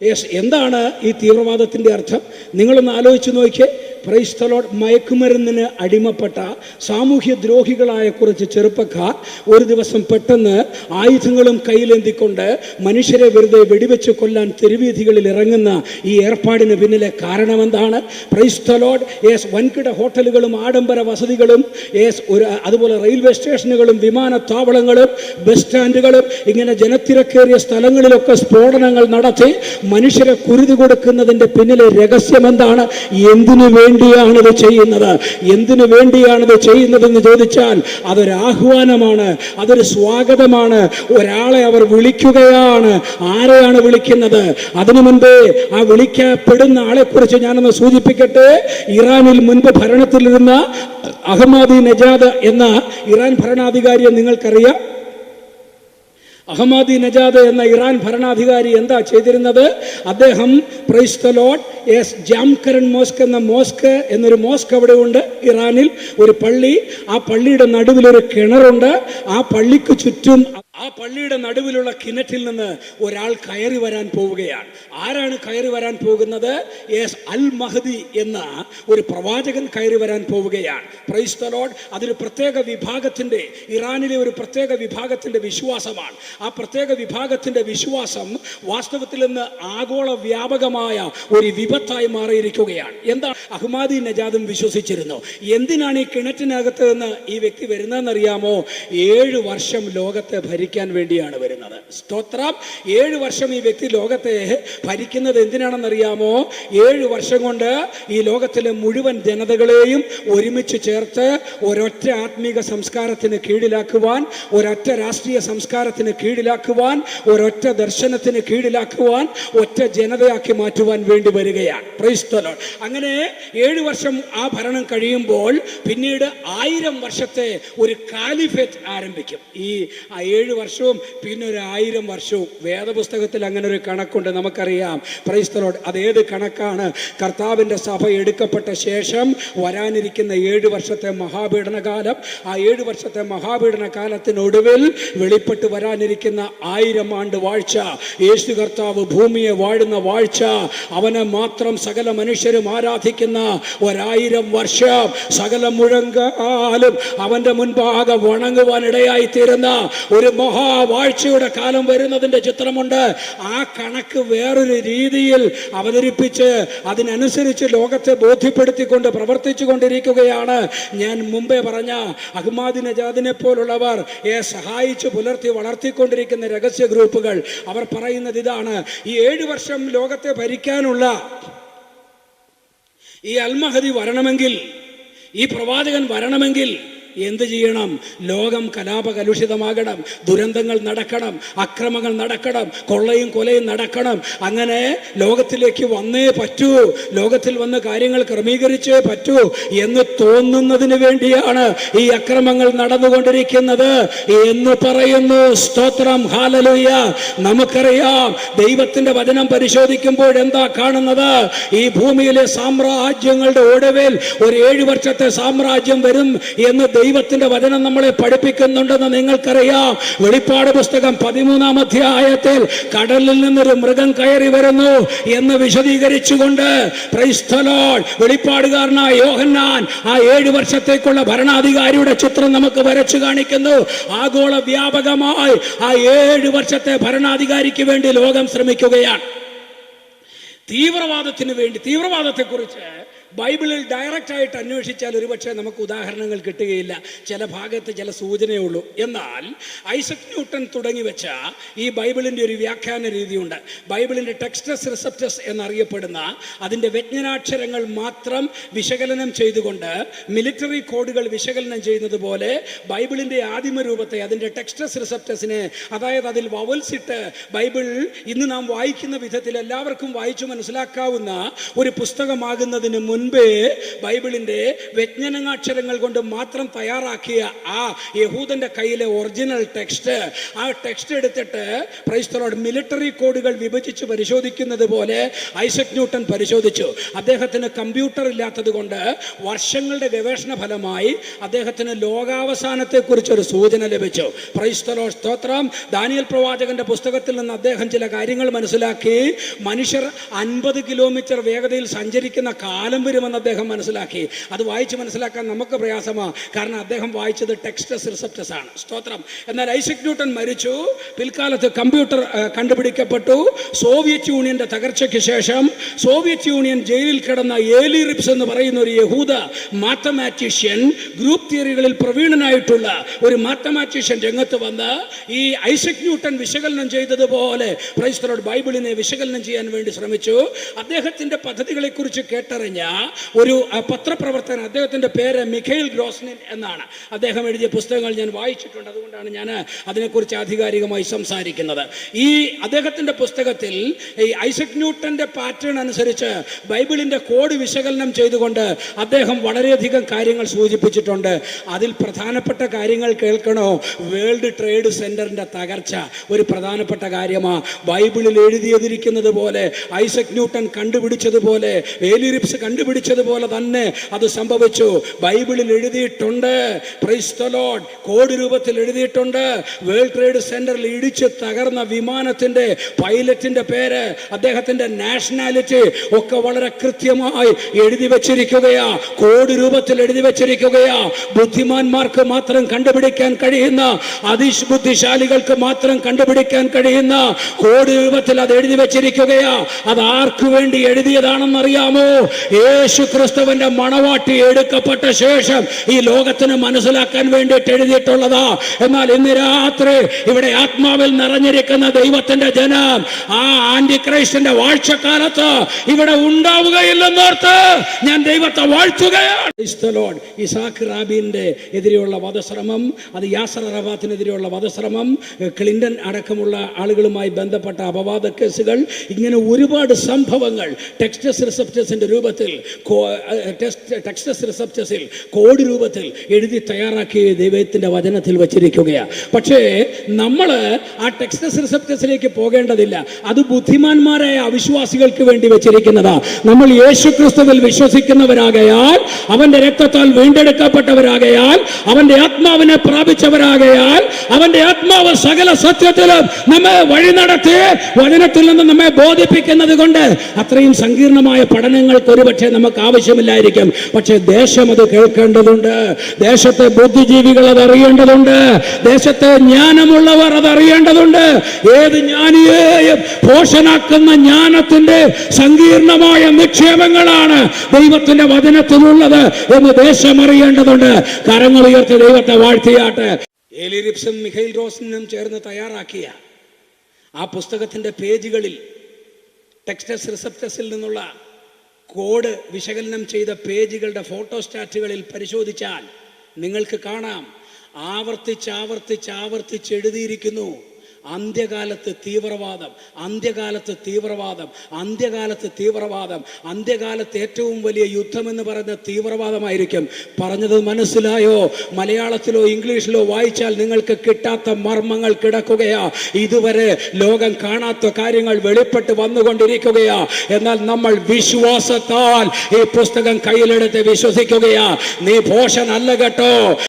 Yes, എന്താണ് ഈ തീവ്രവാദത്തിൻ്റെ അർത്ഥം? നിങ്ങളൊന്ന് ആലോചിച്ച് നോക്കിയേ. Price the Lord. മയക്കുമരുന്നിന് അടിമപ്പെട്ട സാമൂഹ്യ ദ്രോഹികളായ കുറച്ച് ചെറുപ്പക്കാർ ഒരു ദിവസം പെട്ടെന്ന് ആയുധങ്ങളും കയ്യിലേന്തിക്കൊണ്ട് മനുഷ്യരെ വെറുതെ വെടിവെച്ച് കൊല്ലാൻ തെരുവീഥികളിൽ ഇറങ്ങുന്ന ഈ ഏർപ്പാടിന് പിന്നിലെ കാരണം എന്താണ്? Price the lord. യെസ്, വൻകിട ഹോട്ടലുകളും ആഡംബര വസതികളും, യെസ്, അതുപോലെ റെയിൽവേ സ്റ്റേഷനുകളും വിമാനത്താവളങ്ങളും ബസ് സ്റ്റാൻഡുകളും ഇങ്ങനെ ജനത്തിരക്കേറിയ സ്ഥലങ്ങളിലൊക്കെ സ്ഫോടനങ്ങൾ നടത്തി മനുഷ്യരെ കുരുതി കൊടുക്കുന്നതിൻ്റെ പിന്നിലെ രഹസ്യം എന്താണ്? എന്തിനു വേണ്ടിയാണിത് ചെയ്യുന്നത്? എന്തിനു വേണ്ടിയാണിത് ചെയ്യുന്നതെന്ന് ചോദിച്ചാൽ അതൊരു ആഹ്വാനമാണ്, അതൊരു സ്വാഗതമാണ്. ഒരാളെ അവർ വിളിക്കുകയാണ്. ആരെയാണ് വിളിക്കുന്നത്? അതിനു മുൻപേ ആ വിളിക്കപ്പെടുന്ന ആളെക്കുറിച്ച് ഞാനൊന്ന് സൂചിപ്പിക്കട്ടെ. ഇറാനിൽ മുൻപ് ഭരണത്തിലിരുന്ന അഹമ്മദി നജാദ് എന്ന ഇറാൻ ഭരണാധികാരിയെ നിങ്ങൾക്കറിയാം. അഹമ്മദി നജാദ് എന്ന ഇറാൻ ഭരണാധികാരി എന്താ ചെയ്തിരുന്നത്? അദ്ദേഹം praise the lord, yes, Jamkaran mosque എന്ന എന്നൊരു മോസ്ക് അവിടെ ഉണ്ട് ഇറാനിൽ, ഒരു പള്ളി. ആ പള്ളിയുടെ നടുവിലൊരു കിണറുണ്ട്. ആ പള്ളിക്ക് ചുറ്റും ആ പള്ളിയുടെ നടുവിലുള്ള കിണറ്റിൽ നിന്ന് ഒരാൾ കയറി വരാൻ പോവുകയാണ്. ആരാണ് കയറി വരാൻ പോകുന്നത്? യെസ്, അൽ മഹദി എന്ന ഒരു പ്രവാചകൻ കയറി വരാൻ പോവുകയാണ്. Price the Lord. അതൊരു പ്രത്യേക വിഭാഗത്തിൻ്റെ, ഇറാനിലെ ഒരു പ്രത്യേക വിഭാഗത്തിൻ്റെ വിശ്വാസമാണ്. ആ പ്രത്യേക വിഭാഗത്തിൻ്റെ വിശ്വാസം വാസ്തവത്തിൽ നിന്ന് ആഗോള വ്യാപകമായ ഒരു വിപത്തായി മാറിയിരിക്കുകയാണ്. എന്താ? അഹ്മദി നജാദും വിശ്വസിച്ചിരുന്നു. എന്തിനാണ് ഈ കിണറ്റിനകത്ത് നിന്ന് ഈ വ്യക്തി വരുന്നതെന്നറിയാമോ? 7 വർഷം ലോകത്തെ ഭരിക്കാൻ വേണ്ടിയാണ് വരുന്നത്. സ്തോത്രം. 7 വർഷം ഈ വ്യക്തി ലോകത്തെ ഭരിക്കുന്നത് എന്തിനാണെന്നറിയാമോ? 7 വർഷം കൊണ്ട് ഈ ലോകത്തിലെ മുഴുവൻ ജനതകളെയും ഒരുമിച്ച് ചേർത്ത് ഒരൊറ്റ ആത്മീക സംസ്കാരത്തിന് കീഴിലാക്കുവാൻ, ഒരൊറ്റ രാഷ്ട്രീയ സംസ്കാരത്തിന് കീഴിലാക്കുവാൻ, ഒരൊറ്റ ദർശനത്തിന് കീഴിലാക്കുവാൻ, ഒറ്റ ജനതയാക്കി മാറ്റുവാൻ വേണ്ടി വരികയാണ്. Price the Lord. അങ്ങനെ 7 വർഷം ആ ഭരണം കഴിയുമ്പോൾ പിന്നീട് 1000 വർഷത്തെ ഒരു കാലിഫേറ്റ് ആരംഭിക്കും. ഈ 7 വർഷവും പിന്നെ ഒരു 1000 വർഷവും. വേദപുസ്തകത്തിൽ അങ്ങനെ ഒരു കണക്കുണ്ട്, നമുക്കറിയാം. Price the Lord. അതേത് കണക്കാണ്? കർത്താവിൻ്റെ സഭ എടുക്കപ്പെട്ട ശേഷം വരാനിരിക്കുന്ന 7 വർഷത്തെ മഹാപീഡന കാലം. ആ 7 വർഷത്തെ മഹാപീഡന കാലത്തിനൊടുവിൽ വെളിപ്പെട്ട് വരാനിരിക്കുന്ന 1000 ആണ്ട് വാഴ്ച, യേശു കർത്താവ് ഭൂമിയെ വാഴുന്ന വാഴ്ച, അവനെ മാത്രം സകല മനുഷ്യരും ആരാധിക്കുന്ന 1000 വർഷം, സകല മുഴങ്കാലും അവൻ്റെ മുൻപാകെ വണങ്ങുവാൻ ഇടയായി തീരുന്ന ഒരു മഹാവാഴ്ചയുടെ കാലം വരുന്നതിൻ്റെ ചിത്രമുണ്ട്. ആ കണക്ക് വേറൊരു രീതിയിൽ അവതരിപ്പിച്ച് അതിനനുസരിച്ച് ലോകത്തെ ബോധ്യപ്പെടുത്തിക്കൊണ്ട് പ്രവർത്തിച്ചു കൊണ്ടിരിക്കുകയാണ്. ഞാൻ മുമ്പേ പറഞ്ഞ അഹ്മദി നജാദിനെ പോലുള്ളവർ സഹായിച്ച് പുലർത്തി വളർത്തിക്കൊണ്ടിരിക്കുന്ന രഹസ്യ ഗ്രൂപ്പുകൾ, അവർ പറയുന്നത് ഇതാണ്: ഈ 7 വർഷം ലോകത്തെ ഭരിക്കാനുള്ള ഈ അൽ മഹദി വരണമെങ്കിൽ, ഈ പ്രവാചകൻ വരണമെങ്കിൽ എന്ത് ചെയ്യണം? ലോകം കലാപകലുഷിതമാകണം, ദുരന്തങ്ങൾ നടക്കണം, അക്രമങ്ങൾ നടക്കണം, കൊള്ളയും കൊലയും നടക്കണം. അങ്ങനെ ലോകത്തിലേക്ക് വന്നേ പറ്റൂ, ലോകത്തിൽ വന്ന് കാര്യങ്ങൾ ക്രമീകരിച്ചേ പറ്റൂ എന്ന് തോന്നുന്നതിന് വേണ്ടിയാണ് ഈ അക്രമങ്ങൾ നടന്നുകൊണ്ടിരിക്കുന്നത് എന്ന് പറയുന്നു. സ്തോത്രം, ഹല്ലേലൂയ. നമുക്കറിയാം, ദൈവത്തിന്റെ വചനം പരിശോധിക്കുമ്പോൾ എന്താ കാണുന്നത്? ഈ ഭൂമിയിലെ സാമ്രാജ്യങ്ങളുടെ ഒടുവിൽ ഒരു 7 വർഷത്തെ സാമ്രാജ്യം വരും എന്ന് ദൈവത്തിന്റെ വചനം നമ്മളെ പഠിപ്പിക്കുന്നുണ്ടെന്ന് നിങ്ങൾക്കറിയാം. വെളിപ്പാട് പുസ്തകം 13-ാം അധ്യായത്തിൽ കടലിൽ നിന്നൊരു മൃഗം കയറി വരുന്നു എന്ന് വിശദീകരിച്ചുകൊണ്ട് പ്രൈസ് ദി ലോർഡ് വെളിപ്പാടുകാരനായ യോഹന്നാൻ ആ 7 വർഷത്തേക്കുള്ള ഭരണാധികാരിയുടെ ചിത്രം നമുക്ക് വരച്ചു കാണിക്കുന്നു. ആഗോള വ്യാപകമായി ആ 7 വർഷത്തെ ഭരണാധികാരിക്ക് വേണ്ടി ലോകം ശ്രമിക്കുകയാണ്. തീവ്രവാദത്തിന് വേണ്ടി, തീവ്രവാദത്തെക്കുറിച്ച് ബൈബിളിൽ ഡയറക്റ്റ് ആയിട്ട് അന്വേഷിച്ചാൽ ഒരുപക്ഷെ നമുക്ക് ഉദാഹരണങ്ങൾ കിട്ടുകയില്ല. ചില ഭാഗത്ത് ചില സൂചനയേ ഉള്ളൂ. എന്നാൽ ഐസക് ന്യൂട്ടൺ തുടങ്ങി വെച്ച ഈ ബൈബിളിൻ്റെ ഒരു വ്യാഖ്യാന രീതിയുണ്ട്. ബൈബിളിൻ്റെ ടെക്സ്റ്റസ് റിസപ്റ്റസ് എന്നറിയപ്പെടുന്ന അതിൻ്റെ വ്യഞ്ജനാക്ഷരങ്ങൾ മാത്രം വിശകലനം ചെയ്തുകൊണ്ട് മിലിറ്ററി കോഡുകൾ വിശകലനം ചെയ്യുന്നത് പോലെ ബൈബിളിൻ്റെ ആദിമ രൂപത്തെ, അതിൻ്റെ ടെക്സ്റ്റസ് റിസപ്റ്റസിനെ, അതായത് അതിൽ വവൽസ് ഇട്ട് ബൈബിൾ ഇന്ന് നാം വായിക്കുന്ന വിധത്തിൽ എല്ലാവർക്കും വായിച്ചു മനസ്സിലാക്കാവുന്ന ഒരു പുസ്തകമാകുന്നതിന് മുൻപ് മുൻപേ ബൈബിളിൻ്റെ വ്യഞ്ജനാക്ഷരങ്ങൾ കൊണ്ട് മാത്രം തയ്യാറാക്കിയ ആ യഹൂദൻ്റെ കയ്യിലെ ഒറിജിനൽ ടെക്സ്റ്റ്, ആ ടെക്സ്റ്റ് എടുത്തിട്ട് പ്രൈസ് ദി ലോർഡ് മിലിറ്ററി കോഡുകൾ വിഭജിച്ച് പരിശോധിക്കുന്നത് പോലെ ഐസക് ന്യൂട്ടൺ പരിശോധിച്ചു. അദ്ദേഹത്തിന് കമ്പ്യൂട്ടർ ഇല്ലാത്തത് കൊണ്ട് വർഷങ്ങളുടെ ഗവേഷണ ഫലമായി അദ്ദേഹത്തിന് ലോകാവസാനത്തെക്കുറിച്ചൊരു സൂചന ലഭിച്ചു. പ്രൈസ് ദി ലോർഡ്, സ്തോത്രം. ദാനിയേൽ പ്രവാചകന്റെ പുസ്തകത്തിൽ നിന്ന് അദ്ദേഹം ചില കാര്യങ്ങൾ മനസ്സിലാക്കി. മനുഷ്യർ 50 കിലോമീറ്റർ വേഗതയിൽ സഞ്ചരിക്കുന്ന കാലം വരുമെന്ന് അദ്ദേഹം മനസ്സിലാക്കി. അത് വായിച്ച് മനസ്സിലാക്കാൻ നമുക്ക് പ്രയാസമാണ്, കാരണം അദ്ദേഹം വായിച്ചത് ടെക്സ്റ്റസ് റിസപ്റ്റസ് ആണ്. സ്തോത്രം. എന്നാൽ ഐസക് ന്യൂട്ടൺ മരിച്ചു. പിൽക്കാലത്ത് കമ്പ്യൂട്ടർ കണ്ടുപിടിക്കപ്പെട്ടു. സോവിയറ്റ് യൂണിയന്റെ തകർച്ചയ്ക്ക് ശേഷം സോവിയറ്റ് യൂണിയൻ ജയിലിൽ കിടന്ന ഏലി റിപ്സ് എന്ന് പറയുന്ന ഒരു യഹൂദ മാത്തമാറ്റീഷ്യൻ, ഗ്രൂപ്പ് തിയറികളിൽ പ്രവീണനായിട്ടുള്ള ഒരു മാത്തമാറ്റീഷ്യൻ രംഗത്ത് വന്ന് ഈ ഐസക് ന്യൂട്ടൺ വിശകലനം ചെയ്തതുപോലെ പ്രൈസ് ദി ലോർഡ് ബൈബിളിനെ വിശകലനം ചെയ്യാൻ വേണ്ടി ശ്രമിച്ചു. അദ്ദേഹത്തിന്റെ പദ്ധതികളെ കുറിച്ച് കേട്ടറിഞ്ഞ ഒരു പത്രപ്രവർത്തകൻ, അദ്ദേഹത്തിന്റെ പേര് മിഖൈൽ ഗ്രോസ്നിൻ എന്നാണ്. അദ്ദേഹം എഴുതിയ പുസ്തകങ്ങൾ ഞാൻ വായിച്ചിട്ടുണ്ട്, അതുകൊണ്ടാണ് ഞാൻ അതിനെക്കുറിച്ച് ആധികാരികമായി സംസാരിക്കുന്നത്. ഈ അദ്ദേഹത്തിന്റെ പുസ്തകത്തിൽ ഈ ഐസക് ന്യൂട്ടന്റെ പാറ്റേൺ അനുസരിച്ച് ബൈബിളിന്റെ കോഡ് വിശകലനം ചെയ്തുകൊണ്ട് അദ്ദേഹം വളരെയധികം കാര്യങ്ങൾ സൂചിപ്പിച്ചിട്ടുണ്ട്. അതിൽ പ്രധാനപ്പെട്ട കാര്യങ്ങൾ കേൾക്കണോ? വേൾഡ് ട്രേഡ് സെന്ററിന്റെ തകർച്ച ഒരു പ്രധാനപ്പെട്ട കാര്യമാണ്. ബൈബിളിൽ എഴുതിയതിരിക്കുന്നത് പോലെ, ഐസക് ന്യൂട്ടൺ കണ്ടുപിടിച്ചതുപോലെ, ഏലി റിപ്സ് കണ്ടുപിടിച്ചതുപോലെ തന്നെ അത് സംഭവിച്ചു. ബൈബിളിൽ എഴുതിയിട്ടുണ്ട്, പ്രൈസ് ദി ലോർഡ്, കോഡ് രൂപത്തിൽ എഴുതിയിട്ടുണ്ട്. വേൾഡ് ട്രേഡ് സെന്ററിൽ ഇടിച്ച് തകർന്ന വിമാനത്തിന്റെ പൈലറ്റിന്റെ പേര്, അദ്ദേഹത്തിന്റെ നാഷണാലിറ്റി ഒക്കെ വളരെ കൃത്യമായി എഴുതി വെച്ചിരിക്കുകയാ, കോഡ് രൂപത്തിൽ എഴുതി വെച്ചിരിക്കുകയാ. ബുദ്ധിമാന്മാർക്ക് മാത്രം കണ്ടുപിടിക്കാൻ കഴിയുന്ന, അതിബുദ്ധിശാലികൾക്ക് മാത്രം കണ്ടുപിടിക്കാൻ കഴിയുന്ന കോഡ് രൂപത്തിൽ അത് എഴുതി വെച്ചിരിക്കുകയാ. അത് ആർക്കു വേണ്ടി എഴുതിയതാണെന്നറിയാമോ? യേശു ക്രിസ്തുവിന്റെ മണവാട്ടി എടുക്കപ്പെട്ട ശേഷം ഈ ലോകത്തിന് മനസ്സിലാക്കാൻ വേണ്ടിയിട്ട് എഴുതിയിട്ടുള്ളതാ. എന്നാൽ ഇന്ന് രാത്രി ഇവിടെ ആത്മാവിൽ നിറഞ്ഞിരിക്കുന്ന ദൈവത്തിന്റെ ജനം ആ ആന്റി ക്രൈസ്റ്റിന്റെ വാഴ്ചക്കാലത്ത് ഇവിടെ ഉണ്ടാവുകയില്ലെന്നോർത്ത് ഞാൻ ദൈവത്തെ വാഴ്ത്തുകയാണ്. ഇസാഖ് റാബിന്റെ എതിരെയുള്ള വധശ്രമം, അത് യാസർ അറഫാത്തിനെതിരെയുള്ള വധശ്രമം, ക്ലിന്റൺ അടക്കമുള്ള ആളുകളുമായി ബന്ധപ്പെട്ട അപവാദ കേസുകൾ, ഇങ്ങനെ ഒരുപാട് സംഭവങ്ങൾ ടെക്സ്റ്റസ് റിസപ്റ്റസിന്റെ രൂപത്തിൽ, ടെക്സ്റ്റസ് റിസപ്റ്റസിൽ കോഡ് രൂപത്തിൽ എഴുതി തയ്യാറാക്കി ദൈവത്തിന്റെ വചനത്തിൽ വച്ചിരിക്കുകയാണ്. പക്ഷേ നമ്മൾ ആ ടെക്സ്റ്റസ് റിസപ്റ്റസിലേക്ക് പോകേണ്ടതില്ല. അത് ബുദ്ധിമാന്മാരായ അവിശ്വാസികൾക്ക് വേണ്ടി വെച്ചിരിക്കുന്നതാ. നമ്മൾ യേശു ക്രിസ്തുവിൽ വിശ്വസിക്കുന്നവരാകയാൽ, അവന്റെ രക്തത്താൽ വീണ്ടെടുക്കപ്പെട്ടവരാകയാൽ, അവന്റെ ആത്മാവിനെ പ്രാപിച്ചവരാകയാൽ, അവന്റെ ആത്മാവ് സകല സത്യത്തിലും നമ്മെ വഴി നടത്തി വചനത്തിൽ നിന്ന് നമ്മെ ബോധിപ്പിക്കുന്നത് കൊണ്ട് അത്രയും സങ്കീർണമായ പഠനങ്ങൾക്ക് ഒരുപക്ഷെ നമുക്ക് ആവശ്യമില്ലായിരിക്കും. പക്ഷെ ദേശം അത് കേൾക്കേണ്ടതുണ്ട്, ദേശത്തെ ബുദ്ധിജീവികൾ അത് അറിയേണ്ടതുണ്ട്, ദേശത്തെ ജ്ഞാനമുള്ളവർ അത് അറിയേണ്ടതുണ്ട്. ഏത് ജ്ഞാനിയെയും പോഷനാക്കുന്ന ജ്ഞാനത്തിന്റെ സങ്കീർണമായ നിക്ഷേപങ്ങളാണ് ദൈവത്തിന്റെ വചനത്തിലുള്ളത് എന്ന് ദേശം അറിയേണ്ടതുണ്ട്. കരങ്ങൾ ഉയർത്തി ദൈവത്തെ വാഴ്ത്തിയാട്ടെ. ഏലി റിപ്സും മിഖൈൽ ഗ്രോസ്നിനും ചേർന്ന് തയ്യാറാക്കിയ ആ പുസ്തകത്തിന്റെ പേജുകളിൽ, ടെക്സ്റ്റസ് റിസപ്റ്റസിൽ നിന്നുള്ള കോഡ് വിശകലനം ചെയ്ത പേജുകളുടെ ഫോട്ടോസ്റ്റാറ്റുകളിൽ പരിശോധിച്ചാൽ നിങ്ങൾക്ക് കാണാം, ആവർത്തിച്ച് എഴുതിയിരിക്കുന്നു, അന്ത്യകാലത്ത് തീവ്രവാദം, അന്ത്യകാലത്ത് തീവ്രവാദം, അന്ത്യകാലത്ത് തീവ്രവാദം, അന്ത്യകാലത്ത് ഏറ്റവും വലിയ യുദ്ധമെന്ന് പറയുന്ന തീവ്രവാദമായിരിക്കും. പറഞ്ഞത് മനസ്സിലായോ? മലയാളത്തിലോ ഇംഗ്ലീഷിലോ വായിച്ചാൽ നിങ്ങൾക്ക് കിട്ടാത്ത മർമ്മങ്ങൾ കിടക്കുകയാ. ഇതുവരെ ലോകം കാണാത്ത കാര്യങ്ങൾ വെളിപ്പെട്ട് വന്നുകൊണ്ടിരിക്കുകയാ. എന്നാൽ നമ്മൾ വിശ്വാസത്താൽ ഈ പുസ്തകം കയ്യിലെടുത്ത് വിശ്വസിക്കുകയാ. നീ ഭോഷനല്ല കേട്ടോ.